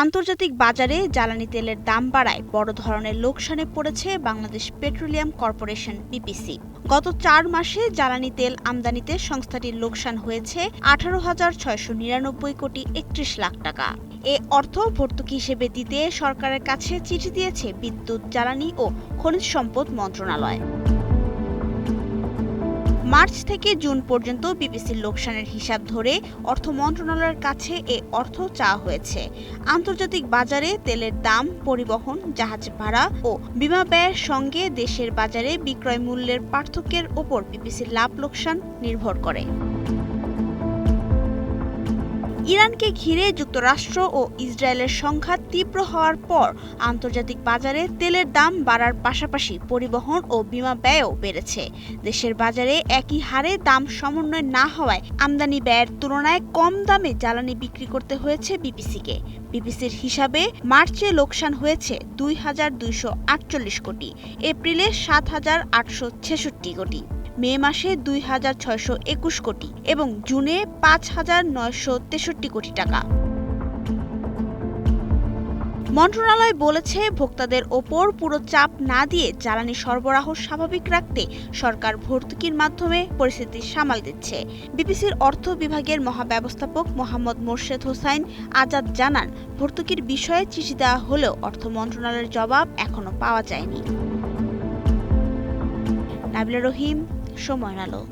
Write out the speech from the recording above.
আন্তর্জাতিক বাজারে জ্বালানি তেলের দাম বাড়ায় বড় ধরনের লোকসানে পড়েছে বাংলাদেশ পেট্রোলিয়াম কর্পোরেশন বিপিসি। গত ৪ মাসে জ্বালানি তেল আমদানিতে সংস্থাটির লোকসান হয়েছে ১৮,৬৯৯ কোটি ৩১ লাখ টাকা। এ অর্থ ভর্তুকি হিসেবে দিতে সরকারের কাছে চিঠি দিয়েছে বিদ্যুৎ, জ্বালানি ও খনিজ সম্পদ মন্ত্রণালয়। মার্চ থেকে জুন পর্যন্ত বিপিসির লোকসানের হিসাব ধরে অর্থ মন্ত্রণালয়ের কাছে এ অর্থ চাওয়া হয়েছে। আন্তর্জাতিক বাজারে তেলের দাম, পরিবহন, জাহাজ ভাড়া ও বিমা ব্যয়ের সঙ্গে দেশের বাজারে বিক্রয় মূল্যের পার্থক্যের ওপর বিপিসির লাভ লোকসান নির্ভর করে। ইরানকে ঘিরে যুক্তরাষ্ট্র ও ইসরায়েলের সংঘাত তীব্র হওয়ার পর আন্তর্জাতিক বাজারে তেলের দাম বাড়ার পাশাপাশি পরিবহন ও বিমা ব্যয়ও বেড়েছে। দেশের বাজারে একই হারে দাম সমন্বয় না হওয়ায় আমদানি ব্যয়ের তুলনায় কম দামে জ্বালানি বিক্রি করতে হয়েছে বিপিসিকে। বিপিসির হিসাবে মার্চে লোকসান হয়েছে ২,২৪৮ কোটি, এপ্রিলে ৭,৮৬৬ কোটি, মে মাসে ২,৬২১ কোটি এবং জুনে ৫,৯৬৩ কোটি টাকা। মন্ত্রণালয় বলেছে, ভোক্তাদের ওপর পুরো চাপ না দিয়ে জ্বালানি সরবরাহ স্বাভাবিক রাখতে সরকার ভর্তুকির মাধ্যমে পরিস্থিতি সামাল দিচ্ছে। বিপিসির অর্থ বিভাগের মহাব্যবস্থাপক মোহাম্মদ মোর্শেদ হোসাইন আজাদ জানান, ভর্তুকির বিষয়ে চিঠি দেওয়া হলেও অর্থ মন্ত্রণালয়ের জবাব এখনো পাওয়া যায়নি। নাবিলা রহিম, সময়ের আলো।